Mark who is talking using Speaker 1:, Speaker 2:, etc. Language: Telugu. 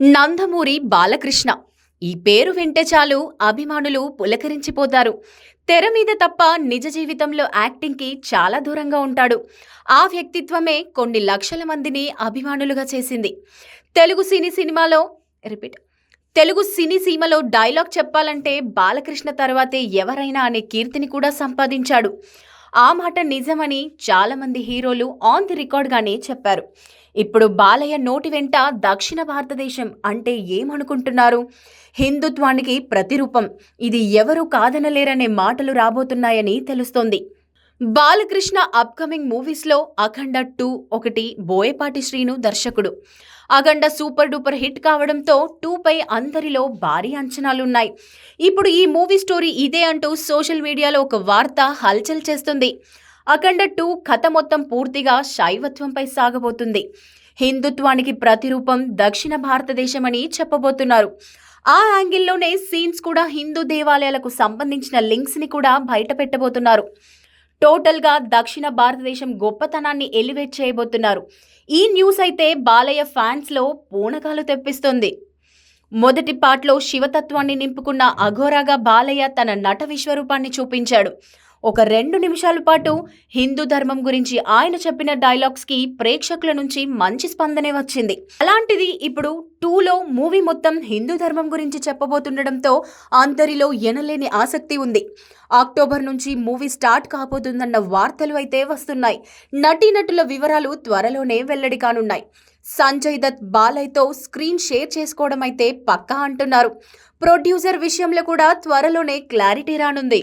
Speaker 1: నందమూరి బాలకృష్ణ. ఈ పేరు వింటే చాలు అభిమానులు పులకరించిపోతారు. తెర మీద తప్ప నిజ జీవితంలో యాక్టింగ్‌కి చాలా దూరంగా ఉంటాడు. ఆ వ్యక్తిత్వమే కొన్ని లక్షల మందిని అభిమానులుగా చేసింది. తెలుగు సినీ సినిమాలో రిపీట్ తెలుగు సినీ సీమలో డైలాగ్ చెప్పాలంటే బాలకృష్ణ తర్వాతే ఎవరైనా అనే కీర్తిని కూడా సంపాదించాడు. ఆ మాట నిజమని చాలామంది హీరోలు ఆన్ ది రికార్డ్‌గానే చెప్పారు. ఇప్పుడు బాలయ్య నోటి వెంట దక్షిణ భారతదేశం అంటే ఏమనుకుంటున్నారు? హిందుత్వానికి ప్రతిరూపం. ఇది ఎవరూ కాదనలేరనే మాటలు రాబోతున్నాయని తెలుస్తోంది. బాలకృష్ణ అప్కమింగ్ మూవీస్లో అఖండ 2 ఒకటి. బోయపాటి శ్రీను దర్శకుడు. అఖండ సూపర్ డూపర్ హిట్ కావడంతో 2 పై అందరిలో భారీ అంచనాలున్నాయి. ఇప్పుడు ఈ మూవీ స్టోరీ ఇదే అంటూ సోషల్ మీడియాలో ఒక వార్త హల్చల్ చేస్తుంది. అఖండ 2 కథ మొత్తం పూర్తిగా శైవత్వంపై సాగబోతుంది. హిందుత్వానికి ప్రతిరూపం దక్షిణ భారతదేశమని చెప్పబోతున్నారు. ఆ యాంగిల్లోనే సీన్స్ కూడా హిందూ దేవాలయాలకు సంబంధించిన లింక్స్ని కూడా బయట పెట్టబోతున్నారు. టోటల్గా దక్షిణ భారతదేశం గొప్పతనాన్ని ఎలివేట్ చేయబోతున్నారు. ఈ న్యూస్ అయితే బాలయ్య ఫ్యాన్స్లో పూనకాలు తెప్పిస్తుంది. మొదటి పార్ట్లో శివతత్వాన్ని నింపుకున్న అఘోరాగా బాలయ్య తన నట విశ్వరూపాన్ని చూపించాడు. ఒక 2 నిమిషాల పాటు హిందూ ధర్మం గురించి ఆయన చెప్పిన డైలాగ్స్కి ప్రేక్షకుల నుంచి మంచి స్పందనే వచ్చింది. అలాంటిది ఇప్పుడు 2లో మూవీ మొత్తం హిందూ ధర్మం గురించి చెప్పబోతుండడంతో అందరిలో ఎనలేని ఆసక్తి ఉంది. అక్టోబర్ నుంచి మూవీ స్టార్ట్ కాబోతుందన్న వార్తలు అయితే వస్తున్నాయి. నటీనటుల వివరాలు త్వరలోనే వెల్లడి కానున్నాయి. సంజయ్ దత్ బాలయ్యతో స్క్రీన్ షేర్ చేసుకోవడం అయితే పక్కా అంటున్నారు. ప్రొడ్యూసర్ విషయంలో కూడా త్వరలోనే క్లారిటీ రానుంది.